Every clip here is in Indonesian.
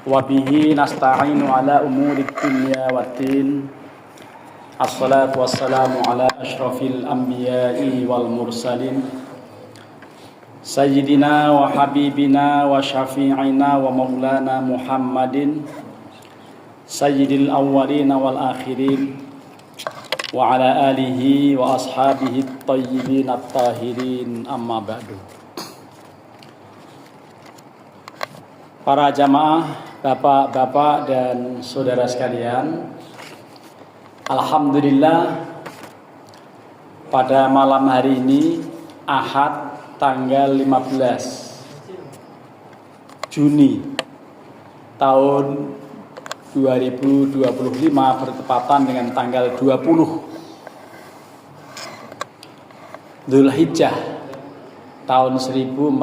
wa bihi nasta'inu ala umuri dunya waddin. Assalatu wassalamu ala asyrafil anbiya'i wal mursalin sayyidina wa habibina wa syafi'ina wa maulana Muhammadin sayyidil awwalina wal akhirin wa ala alihi wa ashabihi at-tayyibin at-tahirin, amma ba'du. Para jamaah, bapak-bapak dan saudara sekalian, alhamdulillah pada malam hari ini Ahad tanggal 15 Juni tahun 2025 bertepatan dengan tanggal 20 Dzulhijjah tahun 1446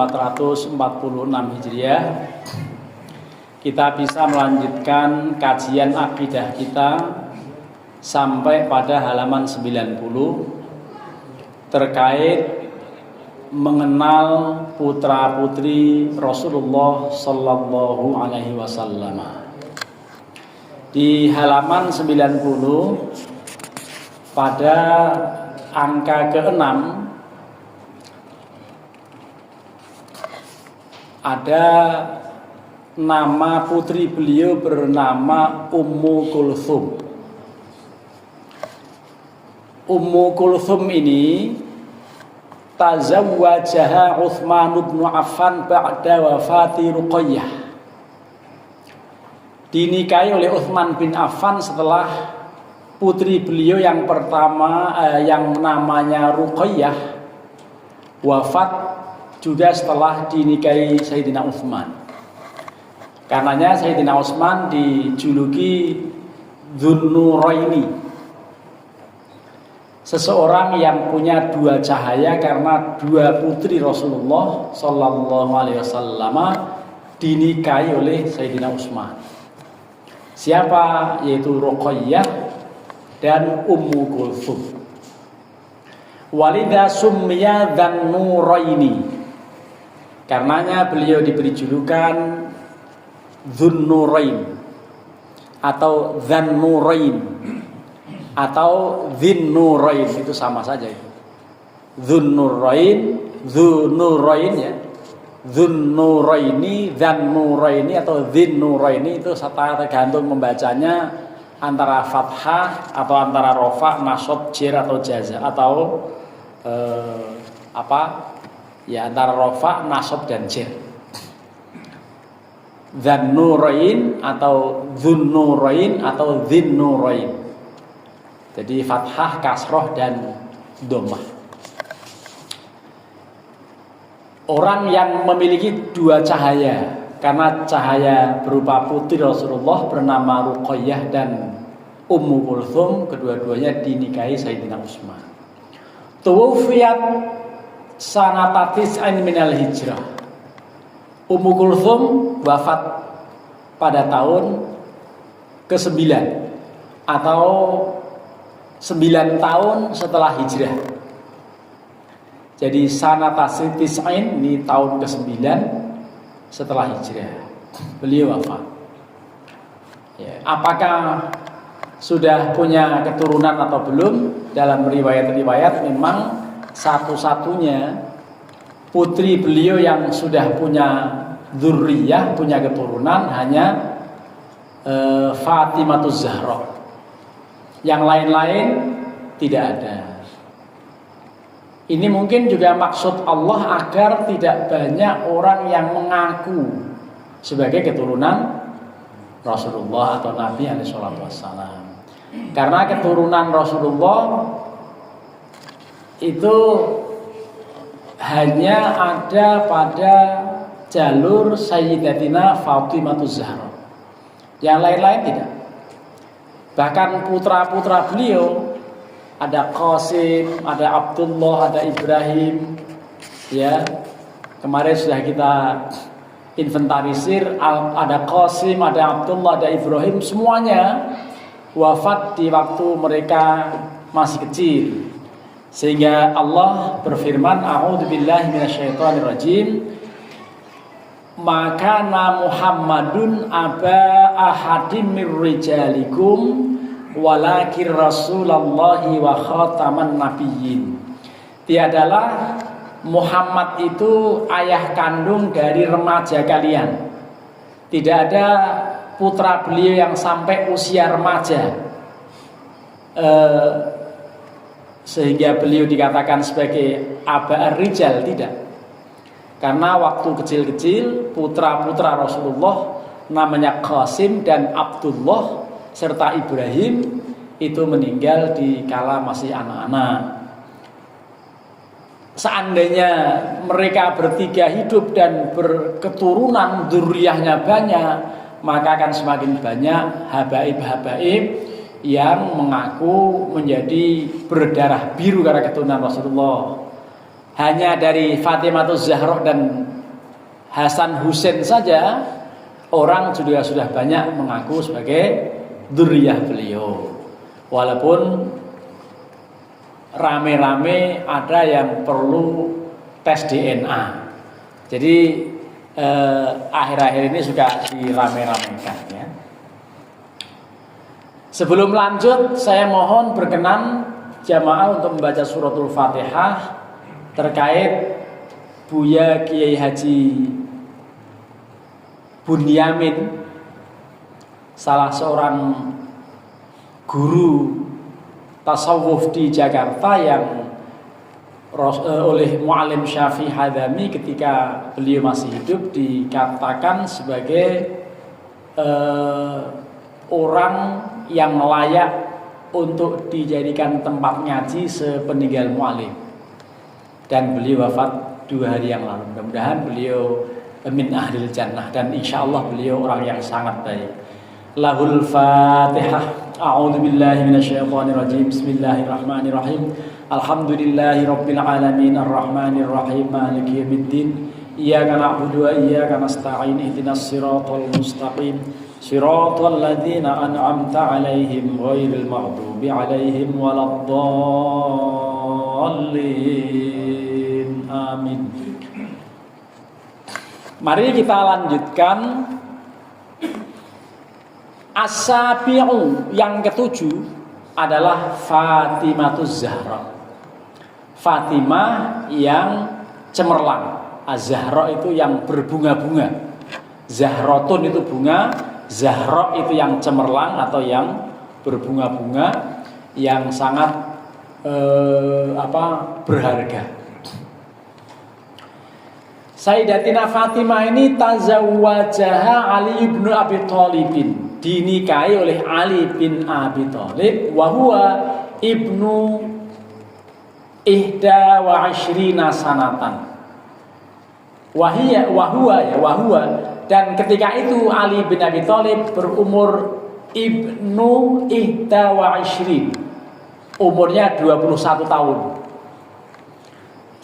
Hijriah. Kita bisa melanjutkan kajian akidah kita sampai pada halaman 90 terkait mengenal putra-putri Rasulullah Sallallahu Alaihi Wasallam. Di halaman 90 pada angka ke-6 ada nama putri beliau bernama Ummu Kulthum. Ummu Kulthum ini tazawwajaha Utsman bin Affan ba'da wafati Ruqayyah. Dinikahi oleh Utsman bin Affan setelah putri beliau yang pertama yang namanya Ruqayyah wafat juga setelah dinikahi Sayyidina Utsman. Karenanya Sayyidina Utsman dijuluki Dzun-Nuraini, seseorang yang punya dua cahaya, karena dua putri Rasulullah Sallallahu Alaihi Wasallam dinikahi oleh Sayyidina Utsman. Siapa? Yaitu Ruqayyah dan Ummu Kulthum. Walidha summiya Dzun-Nuraini, karenanya beliau diberi julukan Dzun-Nurain atau Dzan-Nurain atau Dzin-Nurain, itu sama saja itu. Dzun-Nurain, Dzun-Nurain ya. Dzun-Nuraini, Dzan-Nuraini atau Dzin-Nuraini itu tergantung membacanya antara fathah atau antara rofa, nasab, jer atau jaza atau antara rofa, nasab dan jer. Dzan-Nurain atau Dzun-Nurain atau Dzin-Nurain. Jadi fathah, kasroh dan dhammah. Orang yang memiliki dua cahaya, karena cahaya berupa putri Rasulullah bernama Ruqayyah dan Ummu Kulthum, kedua-duanya dinikahi Sayyidina Utsman. Tuwfiyat sanata tis'in minal hijrah. Ummu Kulthum wafat pada tahun ke-9 atau 9 tahun setelah hijrah. Jadi sanata tis'in ini tahun ke-9 setelah hijrah beliau wafat. Ya, apakah sudah punya keturunan atau belum? Dalam riwayat-riwayat memang satu-satunya putri beliau yang sudah punya dzurriyyah, punya keturunan hanya Fatimatuz Zahra. Yang lain-lain tidak ada. Ini mungkin juga maksud Allah agar tidak banyak orang yang mengaku sebagai keturunan Rasulullah atau Nabi alaihi salatu wassalam. Karena keturunan Rasulullah itu hanya ada pada jalur Sayyidatina Fatimatuz Zahra. Yang lain-lain tidak. Bahkan putra-putra beliau ada Qasim, ada Abdullah, ada Ibrahim. Ya, kemarin sudah kita inventarisir, ada Qasim, ada Abdullah, ada Ibrahim, semuanya wafat di waktu mereka masih kecil. Sehingga Allah berfirman, a'udzubillahi minasyaitonirrajim, maka Muhammadun aba ahadim mir rijalikum walakin Rasulullahi wa khataman nabiyyin. Tiadalah Muhammad itu ayah kandung dari remaja kalian. Tidak ada putra beliau yang sampai usia remaja sehingga beliau dikatakan sebagai aba ar-rijal, tidak. Karena waktu kecil-kecil putra-putra Rasulullah namanya Qasim dan Abdullah serta Ibrahim itu meninggal di kala masih anak-anak. Seandainya mereka bertiga hidup dan berketurunan, dzurriyyahnya banyak, maka akan semakin banyak habaib-habaib yang mengaku menjadi berdarah biru karena keturunan Rasulullah. Hanya dari Fatimah Zahra dan Hasan Husain saja orang juga sudah banyak mengaku sebagai dzurriyyah beliau. Walaupun rame-rame ada yang perlu tes DNA. Jadi akhir-akhir ini juga dirame-ramekan ya. Sebelum lanjut, saya mohon berkenan jamaah untuk membaca suratul Fatihah terkait Buya Kiai Haji Bunyamin, salah seorang guru tasawuf di Jakarta yang oleh Mu'allim Syafi'i Hadami ketika beliau masih hidup dikatakan sebagai orang yang layak untuk dijadikan tempat ngaji sepeninggal Mu'allim. Dan beliau wafat 2 hari yang lalu. Mudah-mudahan beliau min ahlil jannah dan insya Allah beliau orang yang sangat baik. Lahul Fatihah. A'udzu billahi minasyaitonir rajim. Bismillahirrahmanirrahim. Alhamdulillahi rabbil alamin arrahmanir rahim maliki yaumiddin. Iyyaka na'budu wa iyyaka nasta'in. Ihdinas siratal mustaqim. Siratal ladzina an'amta 'alaihim ghairil maghdubi 'alaihim waladdallin. Amin. Mari kita lanjutkan as-sabi'u, yang ketujuh adalah Fatimahuz Zahra. Fatimah yang cemerlang. Az-Zahra itu yang berbunga-bunga. Zahratun itu bunga, Zahra itu yang cemerlang atau yang berbunga-bunga, yang sangat berharga. Sayyidatina Fatimah ini tazawwajaha Ali ibnu Abi Thalibin, dinikahi oleh Ali bin Abi Thalib, wa huwa ibnu ihda wa ashrina sanatan. Wahua dan ketika itu Ali bin Abi Thalib berumur ibnu ihda wa ashrin, umurnya 21 tahun.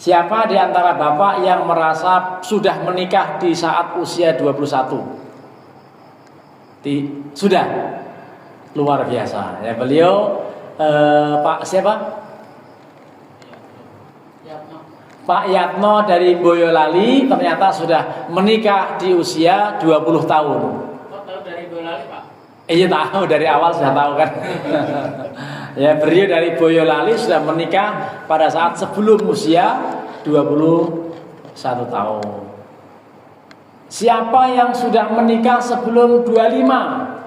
Siapa di antara bapak yang merasa sudah menikah di saat usia 21? Sudah. Luar biasa. Ya, beliau Pak siapa? Pak Yatno dari Boyolali ternyata sudah menikah di usia 20 tahun. Kok tahu dari Boyolali, Pak? Iya, tahu, dari awal sudah tahu kan. Ya, beliau dari Boyolali sudah menikah pada saat sebelum usia 21 tahun. Siapa yang sudah menikah sebelum 25?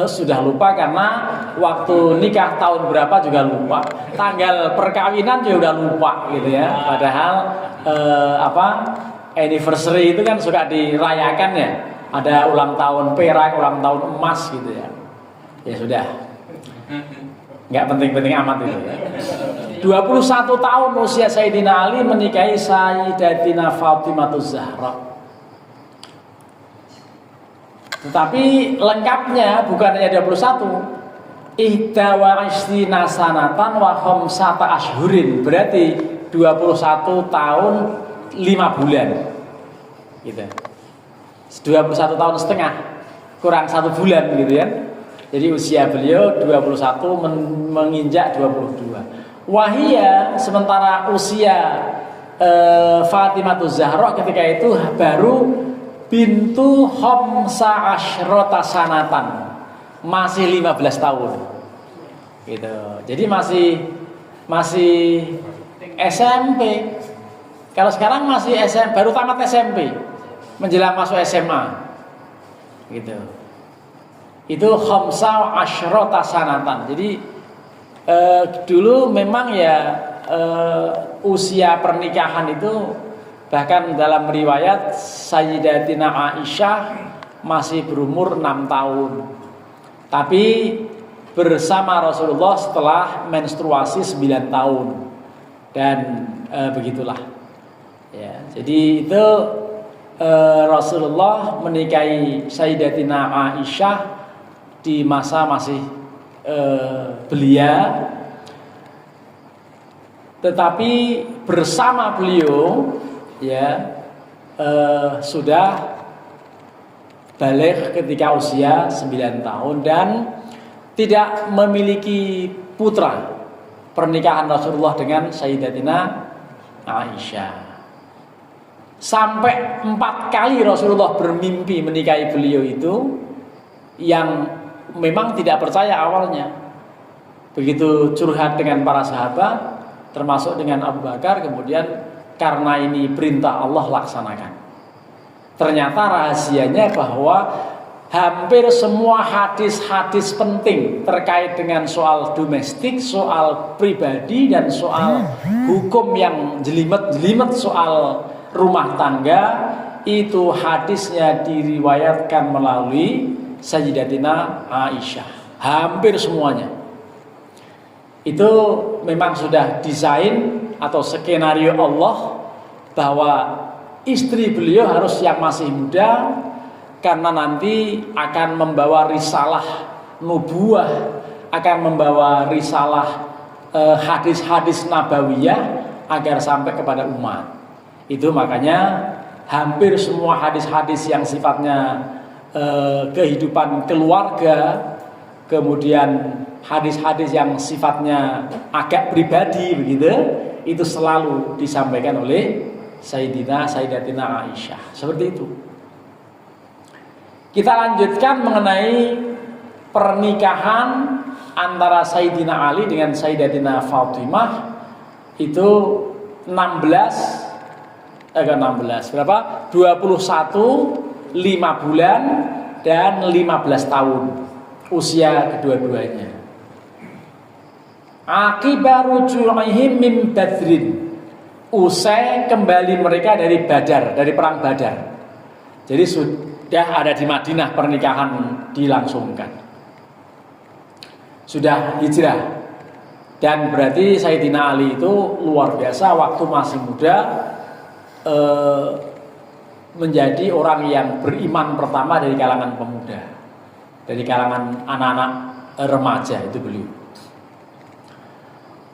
Sudah lupa karena waktu nikah tahun berapa juga lupa. Tanggal perkawinan juga udah lupa gitu ya. Padahal anniversary itu kan suka dirayakan ya. Ada ulang tahun perak, ulang tahun emas gitu ya. Ya sudah, nggak penting-penting amat itu ya. 21 tahun usia Sayyidina Ali menikahi Sayyidatina Fatimahuz Zahra. Tetapi lengkapnya bukan hanya 21, ihda wa ishrina sanatan wa khamsata ashhurin, berarti 21 tahun 5 bulan gitu. 21 tahun setengah kurang 1 bulan gitu ya. Jadi usia beliau 21 menginjak 22. Wahia, sementara usia Fatimah Zahra ketika itu baru bintu khamsa asyrota sanatan, masih 15 tahun gitu. Jadi masih SMP. Kalau sekarang masih baru tamat SMP, menjelang masuk SMA gitu. Itu khamsa asyrota sanatan. Jadi dulu memang ya usia pernikahan itu, bahkan dalam riwayat Sayyidatina Aisyah masih berumur 6 tahun. Tapi bersama Rasulullah setelah menstruasi 9 tahun. Dan begitulah. Ya, jadi itu Rasulullah menikahi Sayyidatina Aisyah di masa masih belia. Tetapi bersama beliau ya sudah balik ketika usia 9 tahun dan tidak memiliki putra. Pernikahan Rasulullah dengan Sayyidatina Aisyah. Sampai 4 kali Rasulullah bermimpi menikahi beliau itu, yang memang tidak percaya awalnya. Begitu curhat dengan para sahabat, termasuk dengan Abu Bakar, kemudian karena ini perintah Allah, laksanakan. Ternyata rahasianya bahwa hampir semua hadis-hadis penting terkait dengan soal domestik, soal pribadi, dan soal hukum yang jelimet-jelimet soal rumah tangga, itu hadisnya diriwayatkan melalui Sayyidatina Aisyah. Hampir semuanya. Itu memang sudah desain atau skenario Allah bahwa istri beliau harus yang masih muda, karena nanti akan membawa risalah nubuah, akan membawa risalah hadis-hadis nabawiyah agar sampai kepada umat. Itu makanya hampir semua hadis-hadis yang sifatnya kehidupan keluarga, kemudian hadis-hadis yang sifatnya agak pribadi begitu, itu selalu disampaikan oleh Sayyidatina Aisyah. Seperti itu. Kita lanjutkan mengenai pernikahan antara Sayyidina Ali dengan Sayyidatina Fatimah. Itu 16 berapa? 21, 5 bulan dan 15 tahun usia kedua-duanya. Akibat ruju'ihim min Badrin, usai kembali mereka dari Badar, dari perang Badar. Jadi sudah ada di Madinah, pernikahan dilangsungkan. Sudah hijrah. Dan berarti Sayyidina Ali itu luar biasa, waktu masih muda menjadi orang yang beriman pertama dari kalangan pemuda, dari kalangan anak-anak remaja, itu beliau.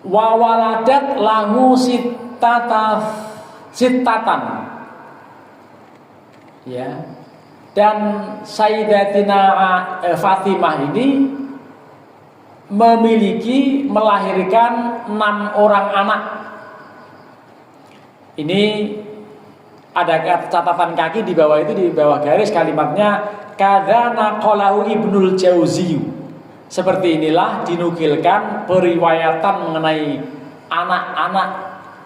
Wa waladat lahu sittatan, ya. Dan Sayyidatina Fatimah ini melahirkan 6 orang anak. Ini ada catatan kaki di bawah itu, di bawah garis kalimatnya kadzana qalahu Ibnul Jauzi. Seperti inilah dinukilkan periwayatan mengenai anak-anak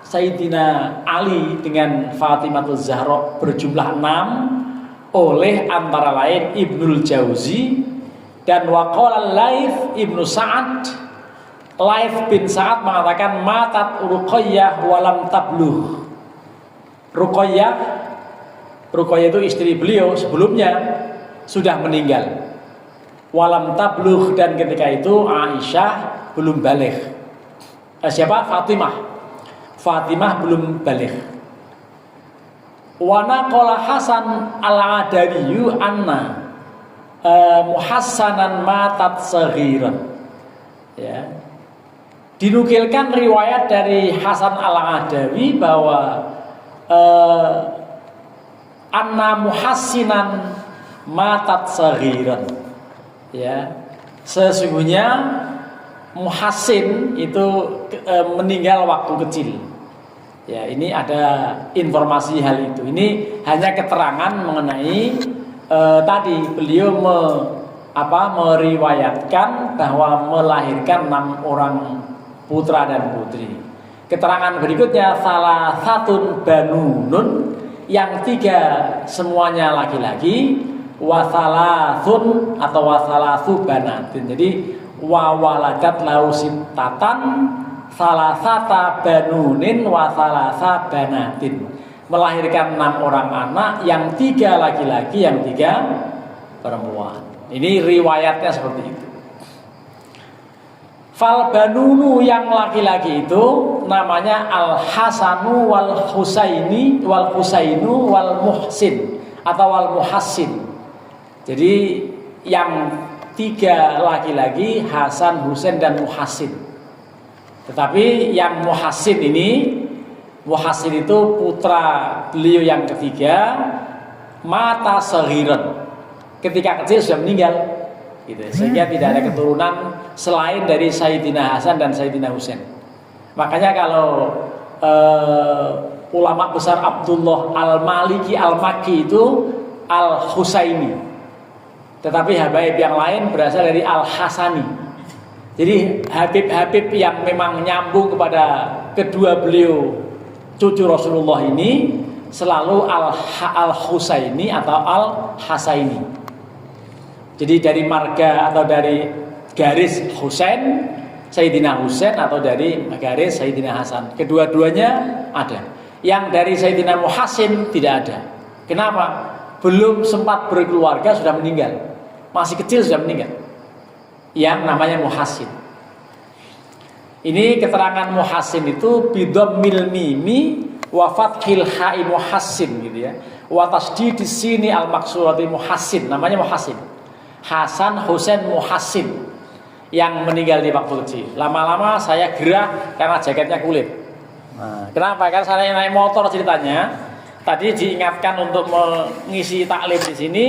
Sayyidina Ali dengan Fatimah Zahra berjumlah 6 oleh antara lain Ibnul Jauzi dan waqala Laits Ibnu Sa'ad. Laits bin Sa'ad mengatakan matat Ruqayyah walam tabluh. Ruqayyah itu istri beliau sebelumnya sudah meninggal. Walam tabluh, dan ketika itu Aisyah belum baligh. Siapa? Fatimah belum baligh. Wa naqala Hasan al-Adawi anna Muhassanan matat saghiran. Ya. Dinukilkan riwayat dari Hasan al-Adawi bahwa anna Muhassinan matat saghiran. Ya. Sesungguhnya Muhassin itu meninggal waktu kecil. Ya, ini ada informasi hal itu. Ini hanya keterangan mengenai tadi beliau meriwayatkan bahwa melahirkan 6 orang putra dan putri. Keterangan berikutnya salah satu banunun, yang 3 semuanya laki-laki, wasalasun atau wasalasu banatin. Jadi wawaladat lausitatan salasata banunin wasalasa banatin, melahirkan 6 orang anak, yang 3 laki-laki, yang 3 perempuan. Ini riwayatnya seperti itu. Fal banunu, yang laki-laki itu namanya Al Hasanu wal Husaini wal Husainu wal Muhsin atau wal Muhassin. Jadi yang 3 laki-laki Hasan, Husain dan Muhassin. Tetapi yang Muhassin ini, Muhassin itu putra beliau yang ketiga, mata saghiran, ketika kecil sudah meninggal gitu. Sehingga tidak ada keturunan selain dari Sayyidina Hasan dan Sayyidina Husain. Makanya kalau ulama besar Abdullah Al-Maliki Al-Makki itu Al-Husaini, tetapi habaib yang lain berasal dari Al-Hasani. Jadi habib-habib yang memang nyambung kepada kedua beliau cucu Rasulullah ini selalu Al-Husaini atau Al-Hasaini. Jadi dari marga atau dari garis Husain, Sayyidina Husain, atau dari garis Sayyidina Hasan. Kedua-duanya ada. Yang dari Sayyidina Muhassin tidak ada. Kenapa? Belum sempat berkeluarga sudah meninggal. Masih kecil sudah meninggal. Yang namanya Muhassin. Ini keterangan Muhassin itu bidammil mimi wa fathil ha'i Muhassin gitu ya. Wa tasdidis sini al maksurati Muhassin, namanya Muhassin. Hasan Husain Muhassin yang meninggal di waktu kecil. Lama-lama saya gerah karena jaketnya kulit. Nah, kenapa? Karena saya naik motor ceritanya. Tadi diingatkan untuk mengisi taklim di sini,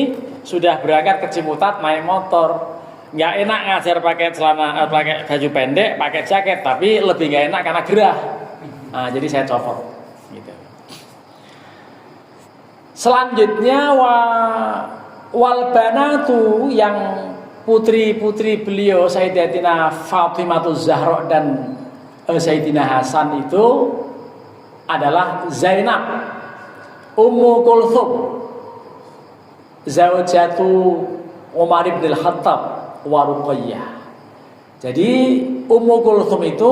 sudah berangkat ke Ciputat naik motor. Nggak enak ngajar pakai celana, pakai baju pendek, pakai jaket, tapi lebih nggak enak karena gerah. Nah, jadi saya copot. Gitu. Selanjutnya wal banatu, yang putri-putri beliau Sayyidatina Fatimatuz Zahra dan Sayyidina Hasan itu adalah Zainab, Ummu Kulthum, Zawjatu Umar bin Al-Khattab wa Ruqayyah. Jadi Ummu Kulthum itu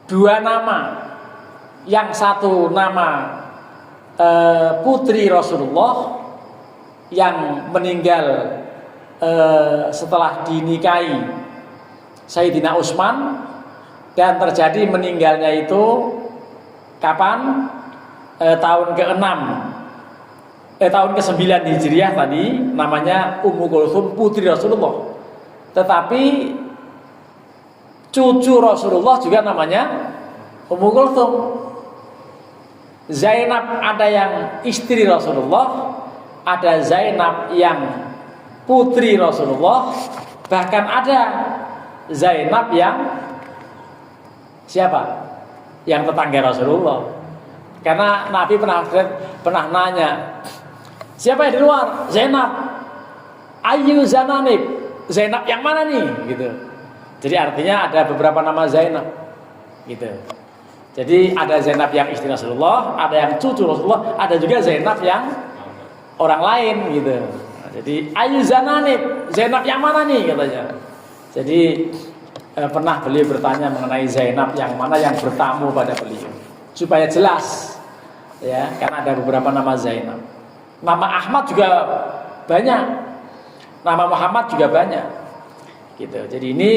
2 nama. Yang satu nama putri Rasulullah yang meninggal setelah dinikahi Sayyidina Utsman, dan terjadi meninggalnya itu kapan? Tahun ke-6 tahun ke-9 Hijriah tadi, namanya Ummu Kulthum putri Rasulullah. Tetapi cucu Rasulullah juga namanya Ummu Kulthum. Zainab ada yang istri Rasulullah, ada Zainab yang putri Rasulullah, bahkan ada Zainab yang siapa? Yang tetangga Rasulullah. Karena Nabi pernah nanya, siapa yang di luar? Zainab. Ayu Zananib. Zainab yang mana nih? Gitu. Jadi artinya ada beberapa nama Zainab. Gitu. Jadi ada Zainab yang istri Rasulullah, ada yang cucu Rasulullah, ada juga Zainab yang orang lain gitu. Nah, jadi ayu Zananib, Zainab yang mana nih katanya. Jadi pernah beliau bertanya mengenai Zainab yang mana yang bertamu pada beliau, supaya jelas ya, karena ada beberapa nama Zainab. Nama Ahmad juga banyak, nama Muhammad juga banyak gitu. Jadi ini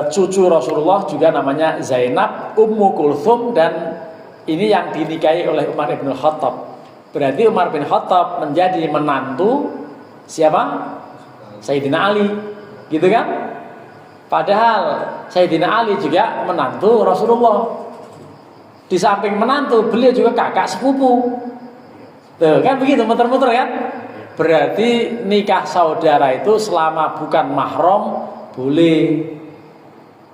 cucu Rasulullah juga namanya Zainab, Ummu Kulthum, dan ini yang dinikahi oleh Umar bin Khattab. Berarti Umar bin Khattab menjadi menantu siapa? Sayyidina Ali, gitu kan? Padahal Sayyidina Ali juga menantu Rasulullah. Di samping menantu, beliau juga kakak sepupu. Tuh, kan begitu, muter-muter kan? Berarti nikah saudara itu selama bukan mahram boleh,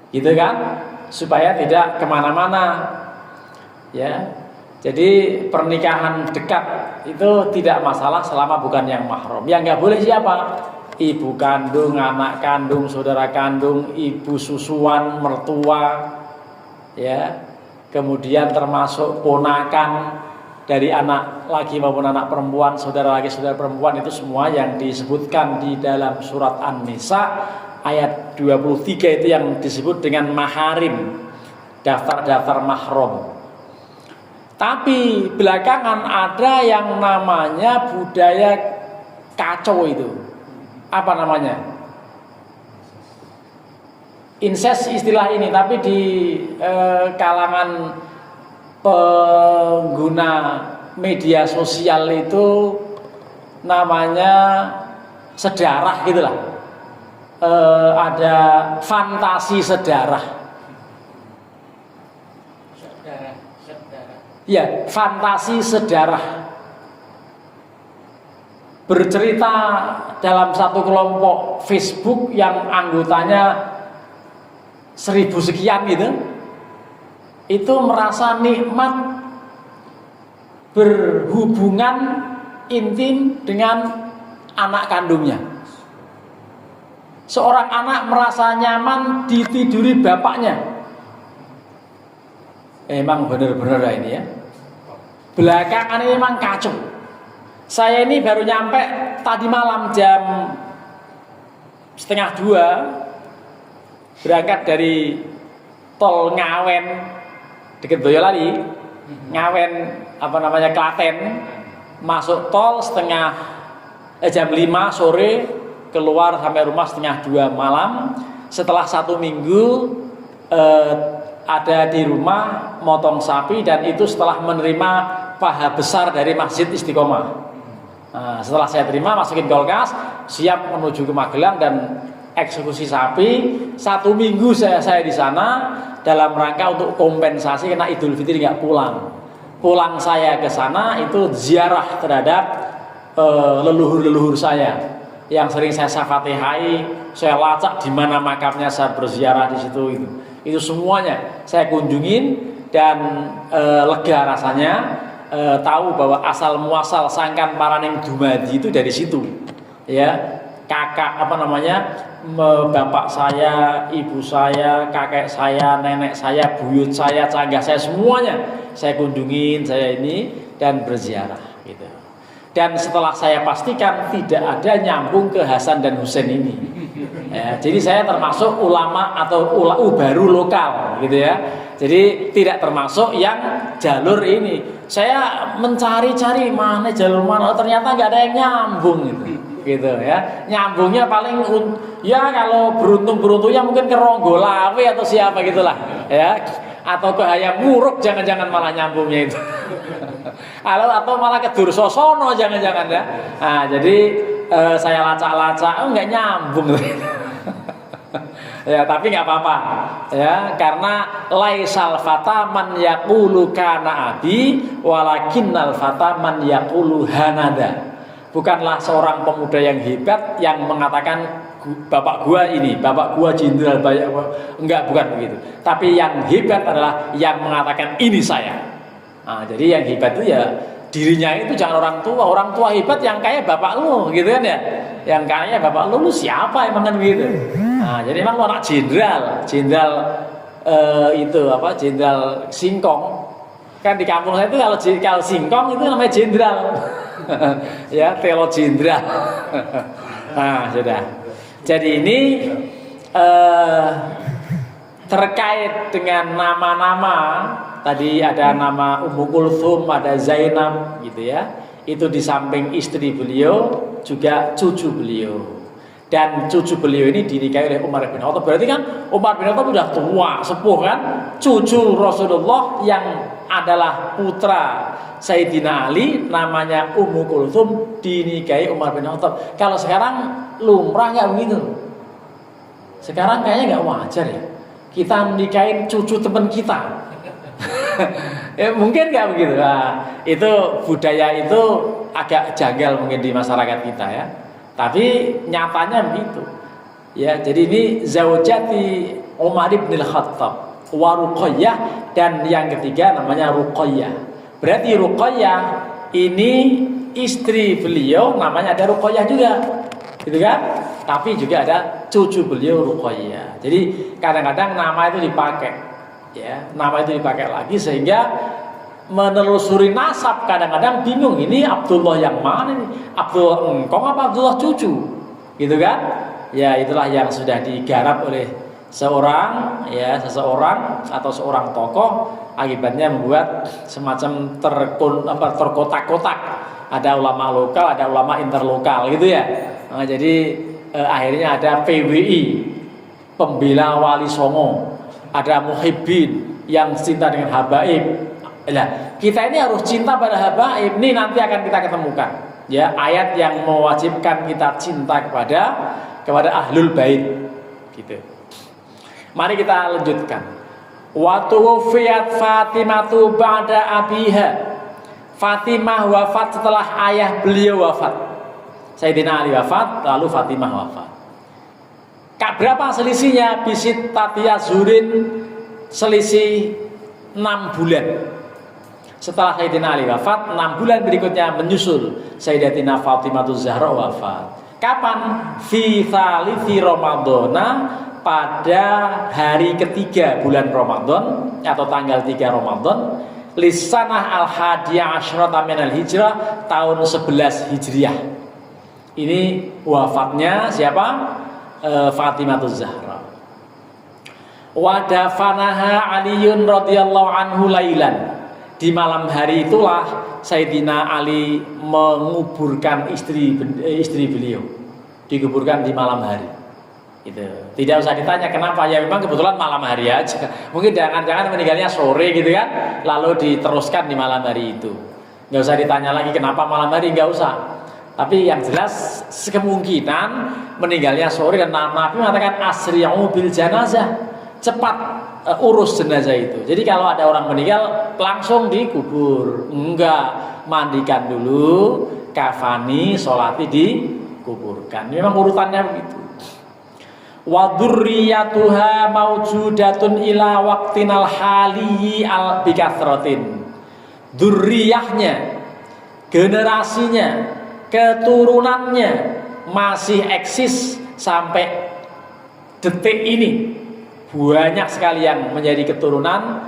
gitu kan? Supaya tidak kemana-mana. Ya. Jadi pernikahan dekat itu tidak masalah selama bukan yang mahram. Yang nggak boleh siapa? Ibu kandung, anak kandung, saudara kandung, ibu susuan, mertua, ya. Kemudian termasuk ponakan dari anak laki maupun anak perempuan, saudara laki, saudara perempuan, itu semua yang disebutkan di dalam surat An-Nisa ayat 23 itu yang disebut dengan maharim, daftar-daftar mahram. Tapi belakangan ada yang namanya budaya kacau itu. Apa namanya? Incest istilah ini, tapi di kalangan pengguna media sosial itu namanya sedarah gitulah. Ada fantasi sedarah. Ya, fantasi sedarah. Bercerita dalam satu kelompok Facebook yang anggotanya 1000 sekian gitu, itu merasa nikmat berhubungan intim dengan anak kandungnya. Seorang anak merasa nyaman ditiduri bapaknya. Emang bener-bener ini ya. Belakangan ini memang kacau. Saya ini baru nyampe tadi malam jam 1:30 berangkat dari tol Ngawen dekat Boyolali, Ngawen apa namanya Klaten, masuk tol jam 5 sore, keluar sampai rumah 1:30 malam. Setelah 1 minggu ada di rumah motong sapi, dan itu setelah menerima paha besar dari Masjid Istiqomah. Nah, setelah saya terima, masukin kulkas, siap menuju ke Magelang dan eksekusi sapi. 1 minggu saya di sana dalam rangka untuk kompensasi karena Idul Fitri nggak pulang. Pulang saya ke sana itu ziarah terhadap leluhur-leluhur saya yang sering saya syafatihai, saya lacak di mana makamnya, saya berziarah di situ itu. Itu semuanya saya kunjungin dan lega rasanya. Tahu bahwa asal muasal sangkan paraning dumadi itu dari situ, ya. Kakak apa namanya, bapak saya, ibu saya, kakek saya, nenek saya, buyut saya, canggah saya, semuanya saya kunjungin, saya ini dan berziarah gitu. Dan setelah saya pastikan tidak ada nyambung ke Hasan dan Husain ini, ya, jadi saya termasuk ulama atau baru lokal gitu ya. Jadi tidak termasuk yang jalur ini. Saya mencari-cari mana jalur mana, ternyata nggak ada yang nyambung gitu ya. Nyambungnya paling ya kalau beruntung-beruntungnya mungkin ke Ronggolawe atau siapa gitulah ya, atau ke Hayam Wuruk, jangan-jangan malah nyambungnya itu. Atau malah ke Dursosono, jangan-jangan ya. Nah, jadi saya lacak-lacak, nggak nyambung. Ya, tapi nggak apa-apa ya, karena laisal fata man yaqulu kana abi walakinnal fata man yaqulu hanada. Bukanlah seorang pemuda yang hebat yang mengatakan bapak gua ini, bapak gua jenderal banyak, enggak, bukan begitu. Tapi yang hebat adalah yang mengatakan ini saya. Nah, jadi yang hebat itu ya dirinya itu, jangan orang tua. Orang tua hebat yang kaya bapak lu gitu kan ya. Yang kaya bapak lu siapa emang kan gitu. Nah, jadi emang lu anak jenderal itu apa, jenderal singkong. Kan di kampung saya itu kalau singkong itu namanya jenderal. Ya, telo jenderal. Nah, sudah. Jadi ini terkait dengan nama-nama. Tadi ada nama Ummu Kulthum, ada Zainab gitu ya. Itu di samping istri beliau juga cucu beliau. Dan cucu beliau ini dinikahi oleh Umar bin Khattab. Berarti kan Umar bin Khattab sudah tua, sepuh kan? Cucu Rasulullah yang adalah putra Sayyidina Ali namanya Ummu Kulthum dinikahi Umar bin Khattab. Kalau sekarang lumrah nggak begitu? Sekarang kayaknya nggak wajar ya. Kita menikahin cucu teman kita. Ya, mungkin nggak begitu. Nah, itu budaya itu agak janggal mungkin di masyarakat kita ya. Tapi nyatanya begitu. Ya, jadi ini zaujati Umar bin Khattab. wa Ruqayyah, dan yang ketiga namanya Ruqayyah. Berarti Ruqayyah ini istri beliau namanya ada Ruqayyah juga, gitu kan? Tapi juga ada cucu beliau Ruqayyah. Jadi kadang-kadang nama itu dipakai, ya, nama itu dipakai lagi sehingga menelusuri nasab kadang-kadang bingung, ini Abdullah yang mana nih? Abdullah engkong apa Abdullah cucu? Gitu kan? Ya, itulah yang sudah digarap oleh seseorang atau seorang tokoh, akibatnya membuat semacam terkotak-kotak. Ada ulama lokal, ada ulama interlokal gitu ya. Nah, jadi akhirnya ada PWI, pembela Wali Songo, ada muhibbin yang cinta dengan habaib. Nah, kita ini harus cinta pada habaib. Ini nanti akan kita ketemukan, ya, ayat yang mewajibkan kita cinta kepada ahlul bait, gitu. Mari kita lanjutkan. Wa tuwfiyat Fatimatu ba'da abiha. Fatimah wafat setelah ayah beliau wafat. Sayyidina Ali wafat, lalu Fatimah wafat. Berapa selisihnya? Bisit Tatia Zurin, selisih 6 bulan. Setelah Sayyidina Ali wafat, 6 bulan berikutnya menyusul Sayyidatina Fatimah Zahra wafat. Kapan? Fi thalithi Ramadhana, pada hari ketiga bulan Ramadan atau tanggal 3 Ramadan, lisanah al-hadiyah asyrata minal hijrah, tahun 11 Hijriah. Ini wafatnya siapa? Fatimah Zahra. Wa dafanaha Aliyun radhiyallahu anhu lailan. Di malam hari itulah Sayyidina Ali menguburkan istri beliau. Dikuburkan di malam hari. Itu tidak usah ditanya kenapa, ya memang kebetulan malam hari aja. Mungkin jangan-jangan meninggalnya sore gitu kan, lalu diteruskan di malam hari itu. Nggak usah ditanya lagi kenapa malam hari, nggak usah. Tapi yang jelas kemungkinan meninggalnya sore, dan Nabi mengatakan asri'u bil janazah, cepat urus jenazah itu. Jadi kalau ada orang meninggal langsung dikubur, enggak, mandikan dulu, kafani, sholati, dikuburkan. Memang urutannya begitu. Wa dzurriyyatuha maujudatun ila waqtinal haliyi al bikathratin. Dzurriyahnya, generasinya, keturunannya masih eksis sampai detik ini. Banyak sekali yang menjadi keturunan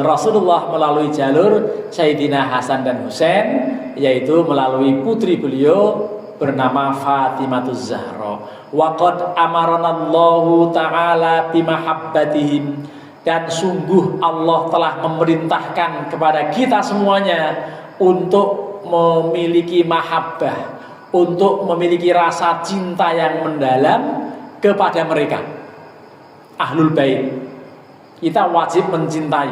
Rasulullah melalui jalur Sayyidina Hasan dan Husain, yaitu melalui putri beliau bernama Fatimah Zahra. Wa qad amaranallahu ta'ala bimahabbatihim, dan sungguh Allah telah memerintahkan kepada kita semuanya untuk memiliki mahabbah, untuk memiliki rasa cinta yang mendalam kepada mereka, ahlul bait. Kita wajib mencintai,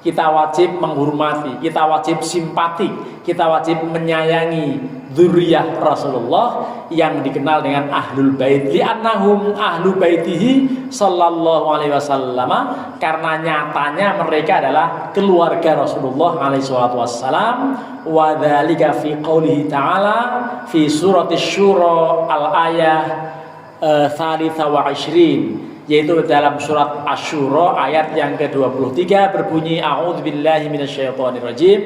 kita wajib menghormati, kita wajib simpati, kita wajib menyayangi dzurriyyah Rasulullah yang dikenal dengan ahlul bait, li'annahum ahlu baitihi sallallahu alaihi wasallam, karena nyatanya mereka adalah keluarga Rasulullah alaihi salatu wassalam. Wa dzalika fi qoulihi ta'ala fi surati Syura al-ayah 23, yaitu dalam surat Asy-Syura ayat yang ke-23 berbunyi a'udzubillahi minasyaitonirrajim.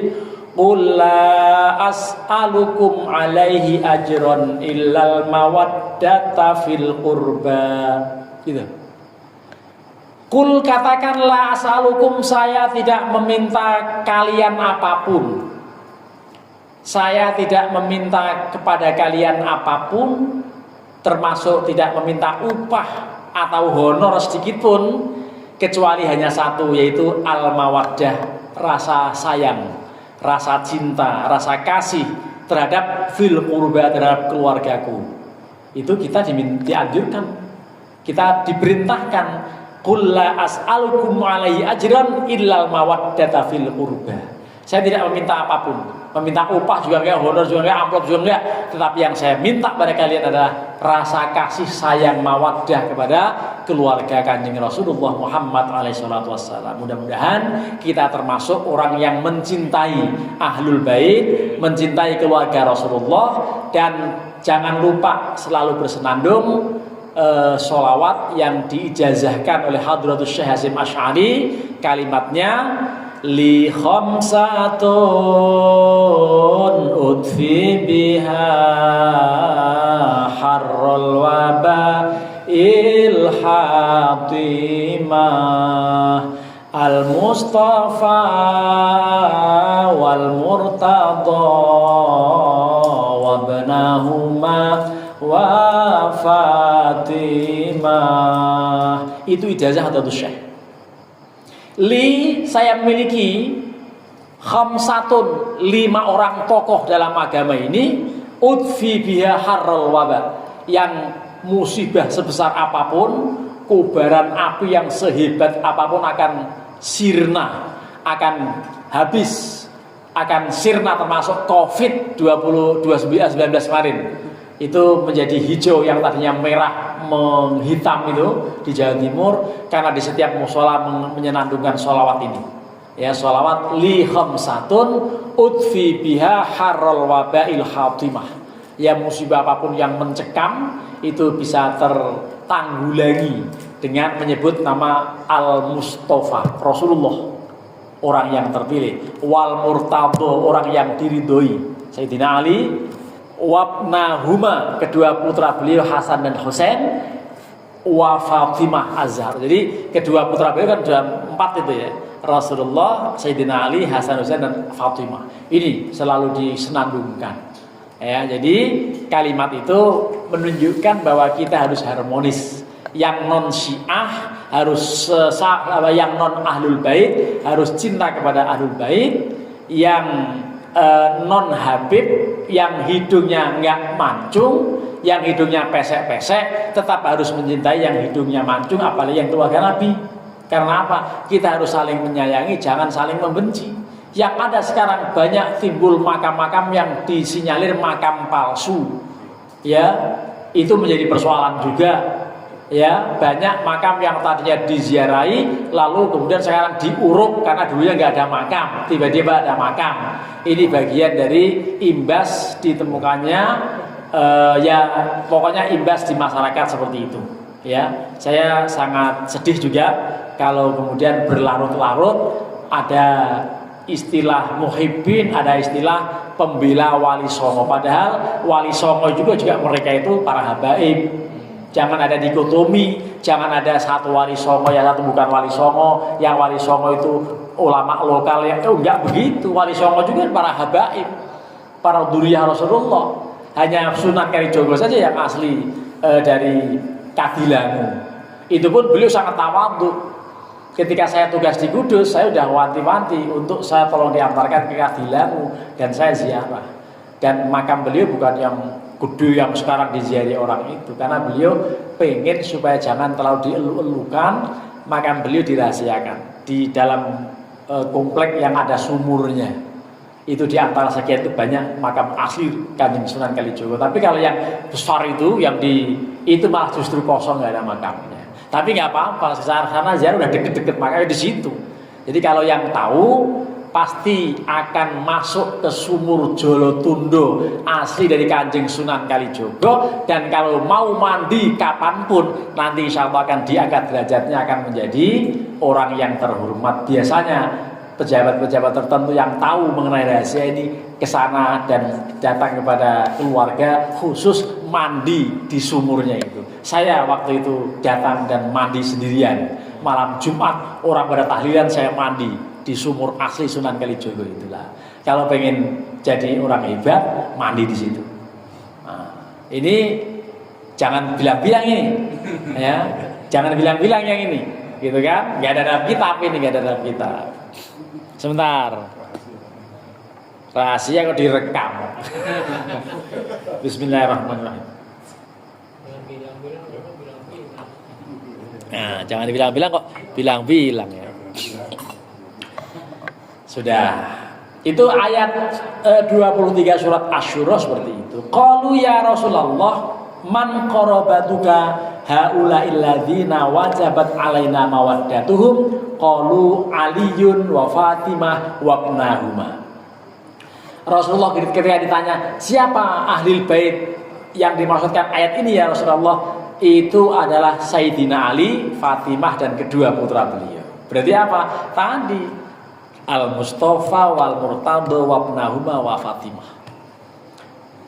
Qul la as'alukum alaihi ajron illal mawaddata fil qurba. Gitu. Qul, katakanlah, as'alukum, saya tidak meminta kalian apapun. Saya tidak meminta kepada kalian apapun, termasuk tidak meminta upah atau honor sedikit pun, kecuali hanya satu, yaitu al-mawaddah, rasa sayang, rasa cinta, rasa kasih terhadap fil qurba, terhadap keluargaku. Itu kita dianjurkan, kita diperintahkan. Qul la as'alukum alaihi ajran illal mawaddata fil qurba. Saya tidak meminta apapun, meminta upah juga enggak, honor juga enggak, amplop juga enggak, tetapi yang saya minta pada kalian adalah rasa kasih sayang, mawaddah kepada keluarga Kanjeng Rasulullah Muhammad alaihissalam. Mudah-mudahan kita termasuk orang yang mencintai ahlul bait, mencintai keluarga Rasulullah, dan jangan lupa selalu bersenandung sholawat yang diijazahkan oleh Hadratus Syekh Hasyim Asy'ari. Kalimatnya li khamsatun udfi biha harrul waba ilhatimah al-mustafa wal murtada wabnahuma wa Fatimah. Itu ijazah Hadratus Syekh. Li, saya memiliki khamsatun, 5 orang tokoh dalam agama ini, udfi biha harrul waba, yang musibah sebesar apapun, kobaran api yang sehebat apapun akan sirna, akan habis, akan sirna, termasuk COVID-19 kemarin. Itu menjadi hijau yang tadinya merah menghitam itu di Jawa Timur, karena di setiap mushola menyenandungkan sholawat ini. Ya, sholawat li khamsatun udfi biha harrul wabail hatimah. Ya, musibah apapun yang mencekam itu bisa tertanggulangi dengan menyebut nama Al-Mustafa, Rasulullah, orang yang terpilih, wal murtado, orang yang diridhoi, Sayyidina Ali, wabnahuma, kedua putra beliau Hasan dan Husain, wa Fatimah Az-Zahra. Jadi kedua putra beliau kan sudah 4 itu ya, Rasulullah, Sayyidina Ali, Hasan, Husain, dan Fatimah. Ini selalu disenandungkan ya. Jadi kalimat itu menunjukkan bahwa kita harus harmonis. Yang non Syiah harus yang non Ahlul Bait harus cinta kepada Ahlul Bait. Yang non Habib, yang hidungnya nggak mancung, yang hidungnya pesek-pesek, tetap harus mencintai yang hidungnya mancung, apalagi yang keluarga Nabi. Karena apa? Kita harus saling menyayangi, jangan saling membenci. Yang ada sekarang banyak timbul makam-makam yang disinyalir makam palsu, ya, itu menjadi persoalan juga. Ya, banyak makam yang tadinya diziarahi lalu kemudian sekarang diuruk karena dulunya nggak ada makam, tiba-tiba ada makam. Ini bagian dari imbas ditemukannya ya, pokoknya imbas di masyarakat seperti itu. Ya, saya sangat sedih juga kalau kemudian berlarut-larut ada istilah muhibbin, ada istilah pembela wali songo, padahal wali songo juga mereka itu para habaib. Jangan ada dikotomi, jangan ada satu wali songo yang satu bukan wali songo, yang wali songo itu ulama lokal yang enggak begitu. Wali songo juga para habaib, para dzurriyyah Rasulullah. Hanya Sunan Kalijogo saja yang asli dari Kadilangu. Itu pun beliau sangat tawadhu. Ketika saya tugas di Kudus, saya sudah wanti-wanti untuk saya tolong diantarkan ke Kadilangu dan saya ziarah. Dan makam beliau bukan yang gede yang sekarang diziarahi orang itu, karena beliau pengen supaya jangan terlalu dielu-elukan, makam beliau dirahasiakan di dalam komplek yang ada sumurnya. Itu di antara sekian itu banyak makam asli Kanjeng Sunan Kalijogo. Tapi kalau yang besar itu, yang di itu malah justru kosong, nggak ada makamnya. Tapi nggak apa-apa, sana ziarah udah deket-deket makamnya di situ. Jadi kalau yang tahu pasti akan masuk ke sumur Jolotundo asli dari Kanjeng Sunan Kalijogo, dan kalau mau mandi kapanpun nanti insya Allah akan diangkat derajatnya, akan menjadi orang yang terhormat. Biasanya pejabat-pejabat tertentu yang tahu mengenai rahasia ini ke sana dan datang kepada keluarga khusus mandi di sumurnya itu. Saya waktu itu datang dan mandi sendirian malam Jumat, orang pada tahlilan, saya mandi di sumur asli Sunan Kalijogo itulah. Kalau pengen jadi orang hebat, mandi di situ. Nah, ini jangan bilang-bilang ini, ya, jangan bilang-bilang yang ini, gitu kan? Gak ada dalam kitab ini, gak ada dalam kitab. Sebentar, rahasia kok direkam. Bismillahirrahmanirrahim. Nah, jangan dibilang-bilang kok, bilang-bilang ya. Sudah. Itu ayat 23 surat Asy-Syura seperti itu. Qalu ya Rasulullah, man qarabatuka haula'il ladzina wajabat alaina mawaddatuhum, qalu Aliyun wa Fatimah wa ibnahuma. Rasulullah ketika ditanya, siapa ahli bait yang dimaksudkan ayat ini ya Rasulullah? itu adalah Sayyidina Ali, Fatimah dan kedua putra beliau. Berarti apa? Tadi Al-Mustafa wal Murtada wa ibnahuma wa Fatimah.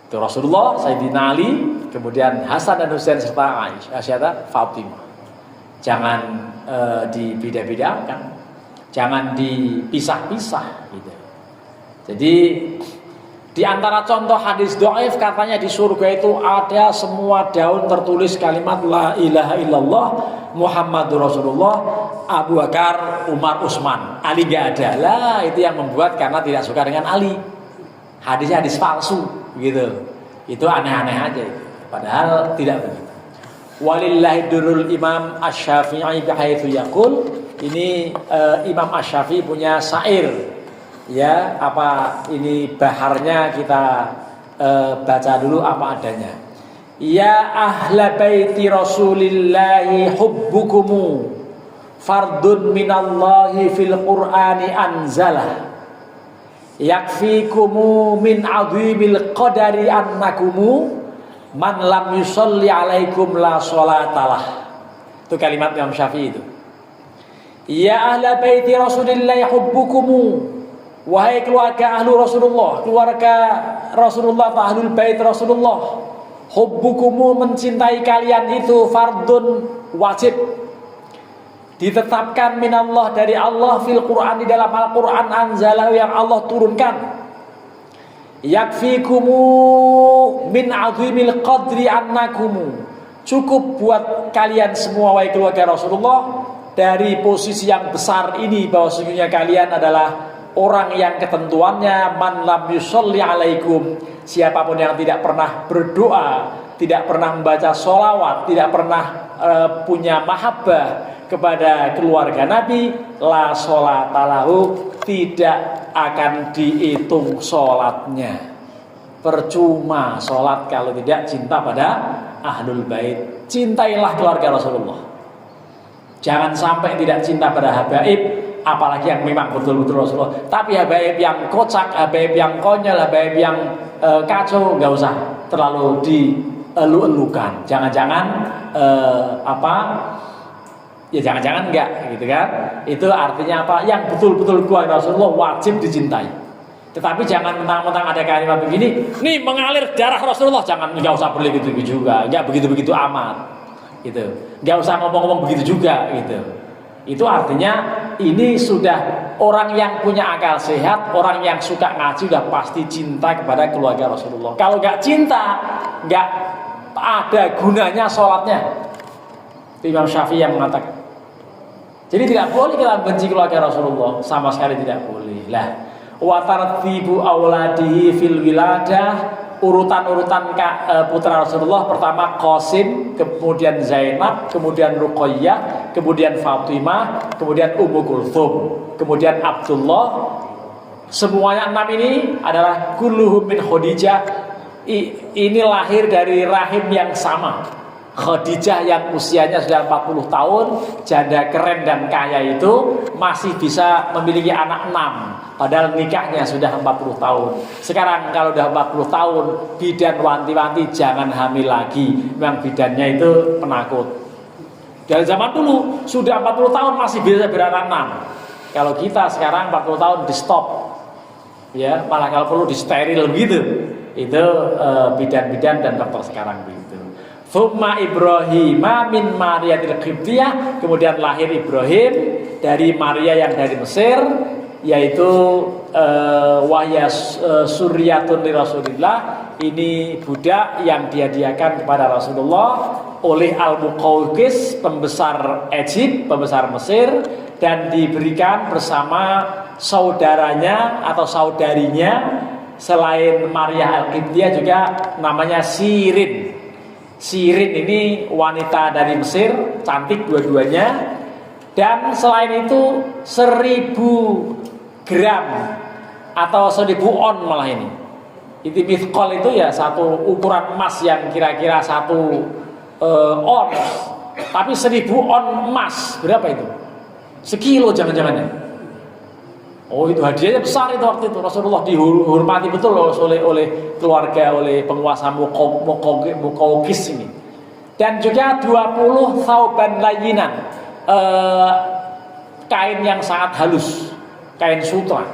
Itu Rasulullah, Sayyidina Ali, kemudian Hasan dan Husain serta Aisyah, Fatimah. Jangan dibeda-bedakan, jangan dipisah-pisah gitu. Jadi di antara contoh hadis dhaif katanya di surga itu ada semua daun tertulis kalimat la ilaha illallah Muhammadur Rasulullah, Abu Bakar, Umar, Utsman. Ali gak ada. Lah itu yang membuat karena tidak suka dengan Ali. Hadisnya hadis palsu gitu. Itu aneh-aneh aja itu. Padahal tidak begitu. Walillahi durul Imam Asy-Syafi'i bihaitsu yaqul. Ini Imam Asy-Syafi'i punya syair. Ya, apa ini baharnya kita baca dulu apa adanya. Ya ahla baiti Rasulillahi hubbukumu fardun minallahi fil Qur'ani anzalah. Yakfikumu min adhimil qadari annakumu man lam yusalli alaikum la sholatalah. Itu kalimat Imam Syafi'i itu. Ya ahla baiti Rasulillahi hubbukumu, wahai keluarga ahlu Rasulullah, keluarga Rasulullah atau ahlul bait Rasulullah, hubbukumu mencintai kalian itu fardun wajib, ditetapkan minallah dari Allah fil Quran, di dalam Al-Quran anzalahu yang Allah turunkan. Yakfikumu min azimil qadri annakumu, cukup buat kalian semua wahai keluarga Rasulullah dari posisi yang besar ini bahwa sesungguhnya kalian adalah orang yang ketentuannya man lam yusolli alaikum, siapapun yang tidak pernah berdoa, tidak pernah membaca sholawat, tidak pernah punya mahabbah kepada keluarga Nabi, la sholatalahu, tidak akan dihitung sholatnya. Percuma sholat kalau tidak cinta pada ahlul bait. Cintailah keluarga Rasulullah. Jangan sampai tidak cinta pada habaib, apalagi yang memang betul-betul Rasulullah. Tapi habaib yang kocak, habaib yang konyol, habaib yang kacau, nggak usah terlalu dielu-elukan. Jangan-jangan ya jangan-jangan enggak gitu kan. Itu artinya apa? Yang betul-betul keluarga Rasulullah wajib dicintai. Tetapi jangan mentang-mentang ada kalimat begini, nih mengalir darah Rasulullah, jangan, nggak usah begitu juga, nggak begitu-begitu amat gitu. Nggak usah ngomong-ngomong begitu juga gitu. Itu artinya ini sudah orang yang punya akal sehat, orang yang suka ngaji sudah pasti cinta kepada keluarga Rasulullah. Kalau nggak cinta, nggak ada gunanya sholatnya. Imam Syafi'i yang mengatakan. Jadi tidak boleh kita benci keluarga Rasulullah, sama sekali tidak boleh. Lah, wa tartibu auladihi fil wiladah, urutan-urutan putra Rasulullah, pertama Qasim, kemudian Zainab, kemudian Ruqayyah, kemudian Fatimah, kemudian Ummu Kulthum, kemudian Abdullah. Semuanya 6 ini adalah kulluhum min Khadijah. Ini lahir dari rahim yang sama. Khadijah yang usianya sudah 40 tahun, janda keren dan kaya itu masih bisa memiliki anak 6, padahal nikahnya sudah 40 tahun. Sekarang kalau sudah 40 tahun, bidan wanti-wanti jangan hamil lagi. Memang bidannya itu penakut. Dari zaman dulu sudah 40 tahun masih bisa beranak 6. Kalau kita sekarang 40 tahun di stop, ya malah kalau perlu di steril begitu. Itu bidan-bidan dan dokter sekarang begitu. Thumma Ibrahim min Mariyatil Qibtiyah, kemudian lahir Ibrahim dari Maria yang dari Mesir, yaitu wahya suryatun li Rasulillah. Ini budak yang dihadiahkan kepada Rasulullah oleh Al-Muqawqis, pembesar Egypt, pembesar Mesir, dan diberikan bersama saudaranya atau saudarinya selain Maria Al-Qibtiyah juga namanya Sirin. Sirin ini wanita dari Mesir, cantik dua-duanya. Dan selain itu 1000 gram atau 1000 on malah ini. Itu mithqal itu ya satu ukuran emas yang kira-kira 1 on. Tapi 1000 on emas berapa itu? Sekilo jangan-jangannya. Oh itu hadiahnya besar itu waktu itu. Rasulullah dihormati betul oleh keluarga, oleh penguasa Muqawqis ini. Dan juga 20 thauban layyinan, kain yang sangat halus, kain sutra.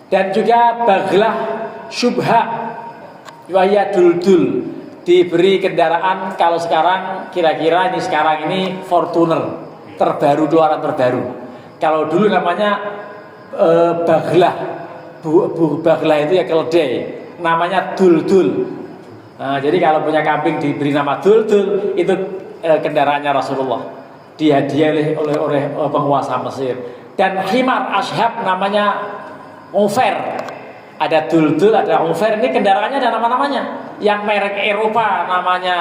Dan juga baglah syubha, wahya duldul, diberi kendaraan. Kalau sekarang kira-kira ini sekarang ini Fortuner terbaru, keluaran terbaru. Kalau dulu namanya baglah, baglah itu ya keledai, namanya duldul. Nah, jadi kalau punya kambing diberi nama duldul, itu kendaraannya Rasulullah, dihadiah oleh penguasa Mesir. Dan himar ashab namanya Ufair. Ada duldul, ada Ufair. Ini kendaraannya ada nama-namanya. Yang merek Eropa namanya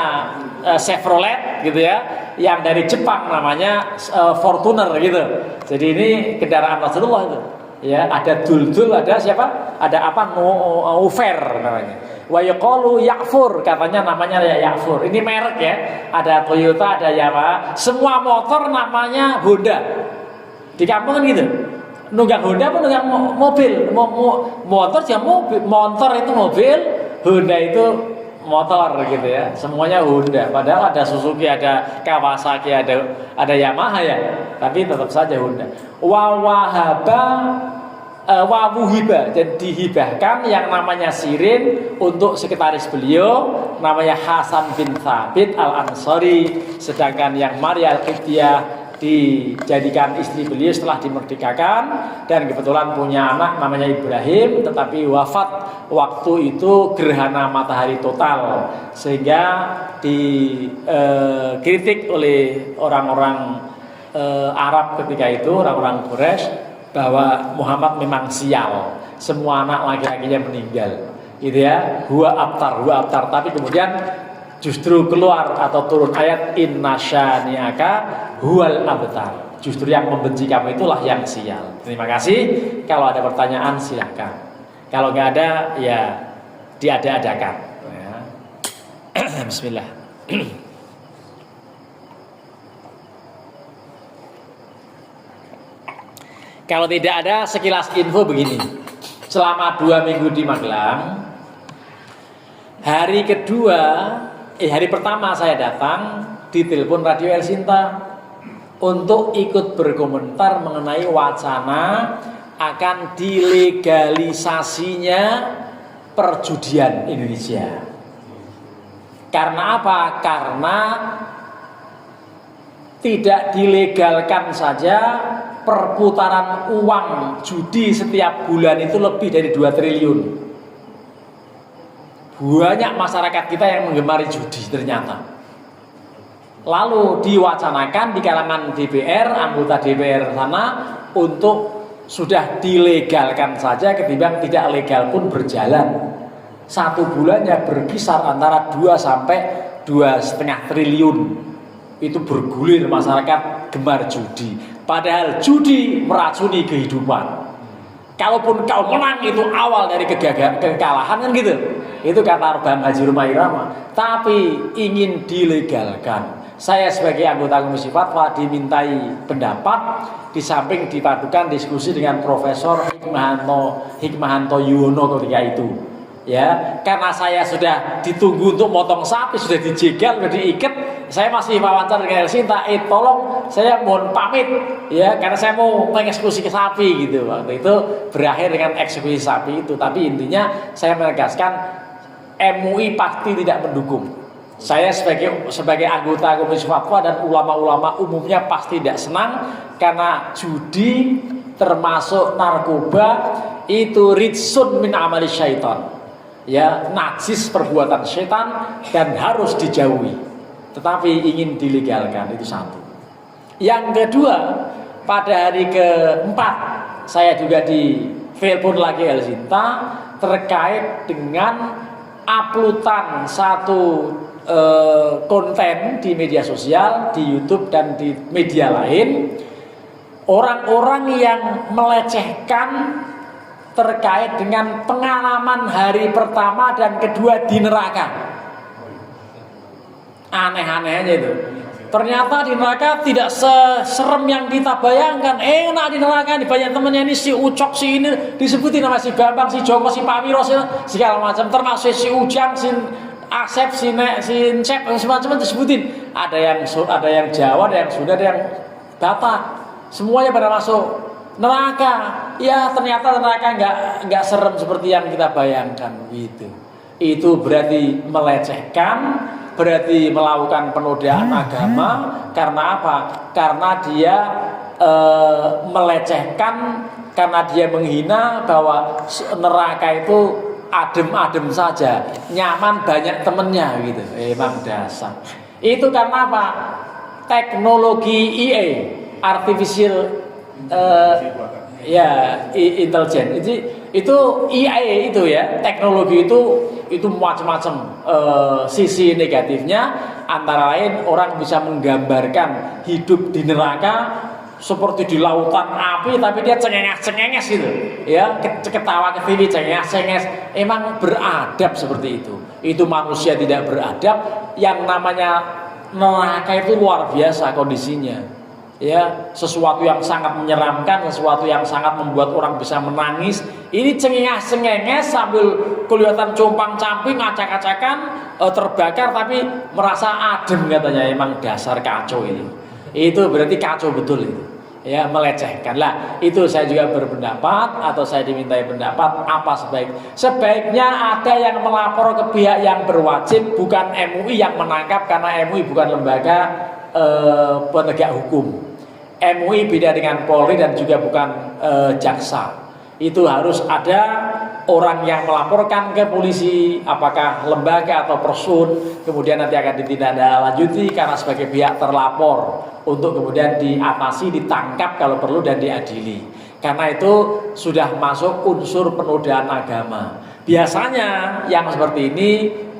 Chevrolet gitu ya. Yang dari Jepang namanya Fortuner gitu. Jadi ini kendaraan Rasulullah itu. Ya, ada duldul, ada siapa? Ada apa? Ufair namanya. Wa yaqulu Ya'fur, katanya namanya ya Ya'fur. Ini merek ya. Ada Toyota, ada Yamaha. Semua motor namanya Honda. Di kampung kan gitu. Nunggang Honda apa nunggang mobil? Motor ya mobil, motor itu mobil, Honda itu motor gitu ya. Semuanya Honda. Padahal ada Suzuki, ada Kawasaki, ada Yamaha ya. Tapi tetap saja Honda. Wawuhiba, dan dihibahkan yang namanya Sirin untuk sekretaris beliau, namanya Hasan bin Thabit al-Ansari. Sedangkan yang Maria al-Qibtiyah dijadikan istri beliau setelah dimerdekakan, dan kebetulan punya anak namanya Ibrahim, tetapi wafat waktu itu gerhana matahari total, sehingga dikritik oleh orang-orang Arab ketika itu, orang-orang Quraisy, bahwa Muhammad memang sial, semua anak laki-lakinya meninggal, gitu ya, huwa abtar. Tapi kemudian justru keluar atau turun ayat inna syani'aka huwal abtar. Justru yang membenci kamu itulah yang sial. Terima kasih. Kalau ada pertanyaan silahkan. Kalau nggak ada ya diada-adakan. Ya. Bismillah. Kalau tidak ada, sekilas info begini. Selama 2 minggu di Magelang, hari pertama saya datang, ditelepon Radio El Sinta untuk ikut berkomentar mengenai wacana akan dilegalisasinya perjudian Indonesia. Karena apa? Karena tidak dilegalkan saja, perputaran uang judi setiap bulan itu lebih dari 2 triliun. Banyak masyarakat kita yang menggemari judi ternyata. Lalu diwacanakan di kalangan DPR, anggota DPR sana, untuk sudah dilegalkan saja ketimbang tidak legal pun berjalan. 1 bulannya berkisar antara 2 sampai 2,5 triliun. Itu bergulir masyarakat gemar judi. Padahal judi meracuni kehidupan. Kalaupun kau menang itu awal dari kekalahan kan gitu. Itu kata Bang Haji Rumah Irama. Tapi ingin dilegalkan. Saya sebagai anggota Komisi Fatwa dimintai pendapat, di samping dipadukan diskusi dengan Profesor Hikmahanto Yuwono ketika itu. Ya, karena saya sudah ditunggu untuk motong sapi, sudah dijegal, sudah diikat, saya masih wawancara dengan El Sinta, tolong saya mohon pamit ya, karena saya mau mengeksekusi sapi gitu. Waktu itu berakhir dengan eksekusi sapi itu. Tapi intinya saya menegaskan MUI pasti tidak mendukung. Saya sebagai anggota Komisi Fatwa dan ulama-ulama umumnya pasti tidak senang, karena judi termasuk narkoba itu ritsun min amali syaitan. Ya, najis perbuatan setan dan harus dijauhi. Tetapi ingin dilegalkan, itu satu. Yang kedua, pada hari keempat saya juga ditelepon lagi El Sinta terkait dengan uploadan satu konten di media sosial, di YouTube dan di media lain, orang-orang yang melecehkan terkait dengan pengalaman hari pertama dan kedua di neraka. Aneh-aneh aja itu. Ternyata di neraka tidak seserem yang kita bayangkan. Enak di neraka, di banyak temennya ini si Ucok, si ini disebutin nama si Bambang, si Joko, si Pak Wiro, segala macam, termasuk si Ujang, si Asep, Sinek, Sincep, semacam disebutin. Ada yang Jawa, ada yang Sunda, ada yang Batak. Semuanya pada masuk neraka. Ya ternyata neraka nggak serem seperti yang kita bayangkan gitu. Itu berarti melecehkan, berarti melakukan penodaan agama. Karena apa? Karena dia melecehkan, karena dia menghina bahwa neraka itu adem-adem saja, nyaman banyak temennya gitu. Emang dasar. Itu karena apa? Teknologi IA, artificial intelligence. Itu IA itu ya, teknologi itu macam-macam sisi negatifnya. Antara lain orang bisa menggambarkan hidup di neraka seperti di lautan api, tapi dia cengenges gitu, ya, ketawa ke TV cengenges. Emang beradab seperti itu? Itu manusia tidak beradab. Yang namanya neraka itu luar biasa kondisinya, ya, sesuatu yang sangat menyeramkan, sesuatu yang sangat membuat orang bisa menangis. Ini cengenges sambil kelihatan compang-camping, acak-acakan, terbakar, tapi merasa adem katanya. Emang dasar kacau ini. Itu berarti kacau betul itu. Ya, melecehkan. Lah, itu saya juga berpendapat, atau saya dimintai pendapat, apa sebaiknya ada yang melapor ke pihak yang berwajib, bukan MUI yang menangkap, karena MUI bukan lembaga penegak hukum. MUI beda dengan Polri dan juga bukan jaksa. Itu harus ada orang yang melaporkan ke polisi, apakah lembaga atau person, kemudian nanti akan ditindaklanjuti karena sebagai pihak terlapor, untuk kemudian diatasi, ditangkap kalau perlu dan diadili. Karena itu sudah masuk unsur penodaan agama. Biasanya yang seperti ini,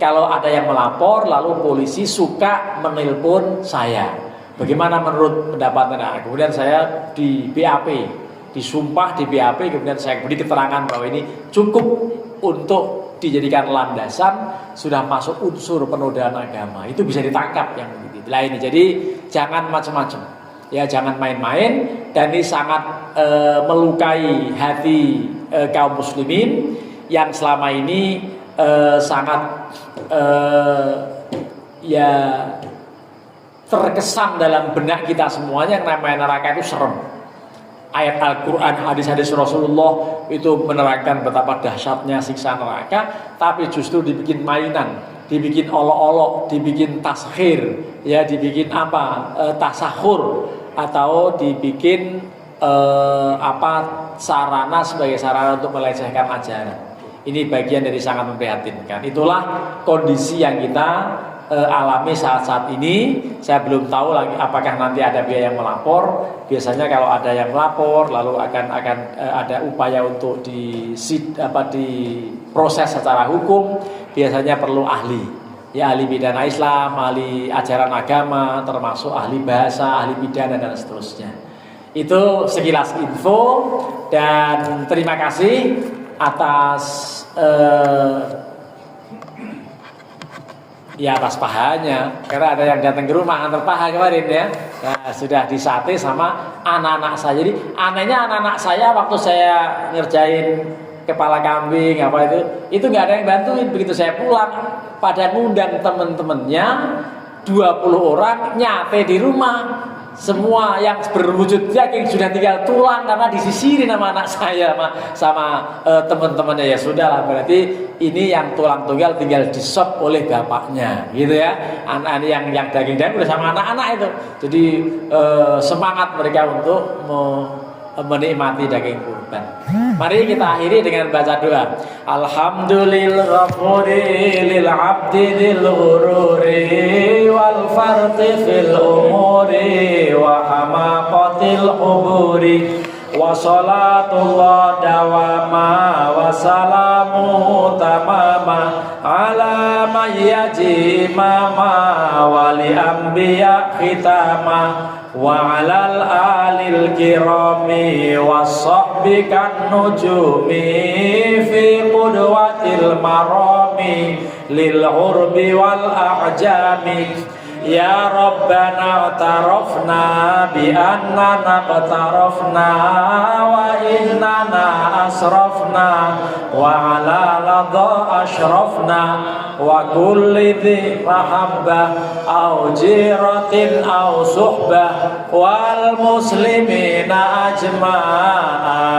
kalau ada yang melapor lalu polisi suka menelpon saya, bagaimana menurut pendapat Anda? Kemudian saya di BAP, disumpah di BAP, kemudian saya beri keterangan bahwa ini cukup untuk dijadikan landasan, sudah masuk unsur penodaan agama. Itu bisa ditangkap yang begitu. Lah ini, jadi jangan macam-macam, ya, jangan main-main. Dan ini sangat melukai hati kaum muslimin yang selama ini sangat terkesan dalam benak kita semuanya yang namanya neraka itu serem. Ayat Al-Quran, hadis-hadis Rasulullah itu menerangkan betapa dahsyatnya siksa neraka, tapi justru dibikin mainan, dibikin olok-olok, dibikin taskhir, ya, dibikin tasahur, atau dibikin sarana sebagai sarana untuk melecehkan ajaran. Ini bagian dari sangat memprihatinkan. Itulah kondisi yang kita alami saat-saat ini. Saya belum tahu lagi apakah nanti ada pihak yang melapor. Biasanya kalau ada yang melapor, lalu akan ada upaya untuk diproses secara hukum. Biasanya perlu ahli, ya, ahli pidana Islam, ahli ajaran agama, termasuk ahli bahasa, ahli pidana dan seterusnya. Itu sekilas info, dan terima kasih atas atas pahanya, karena ada yang datang ke rumah antar paha kemarin, ya. Nah, sudah disate sama anak-anak saya. Jadi anehnya anak-anak saya waktu saya ngerjain kepala kambing itu nggak ada yang bantuin. Begitu saya pulang, pada ngundang temen-temennya 20 orang nyate di rumah. Semua yang berwujud daging sudah tinggal tulang karena disisirin sama anak saya sama teman-temannya. Ya sudahlah, berarti ini yang tulang tunggal tinggal disop oleh bapaknya, gitu ya. Anak yang daging-daging udah sama anak-anak itu. Jadi semangat mereka untuk menikmati daging kurban. Mari kita akhiri dengan baca doa. Alhamdulillahil abdi dil ghururi wal farti fil umuri wa hamaqatil uburi wa salatullah dawama wa salamu tamama ala mayyaji mama wali anbiya khitama wa alal alil kirami was-sahbi kan nujumi fi qudwatil marami lil urbi wal a'jami Ya Rabbana utarafna bi annana qatarafna wa innana asrafna wa ala ladha ashrafna wa kulli dhi mahabbah au jiratin au suhbah wal muslimina ajma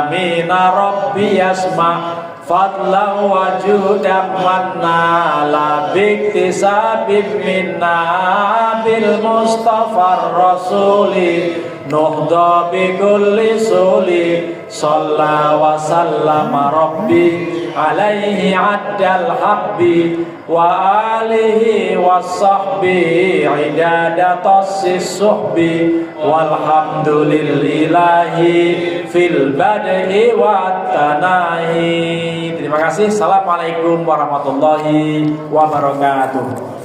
amin rabbi yasma fadlan wa judan manna la biktisabim minna bil mustafa rasuli nuhda bi kulli suli salla wa sallama rabbi alaihi addal habbi wa alihi wa sahbi idada tassis suhbi walhamdulillahi fil bad'i wa tanahi. Terima kasih. Assalamualaikum warahmatullahi wabarakatuh.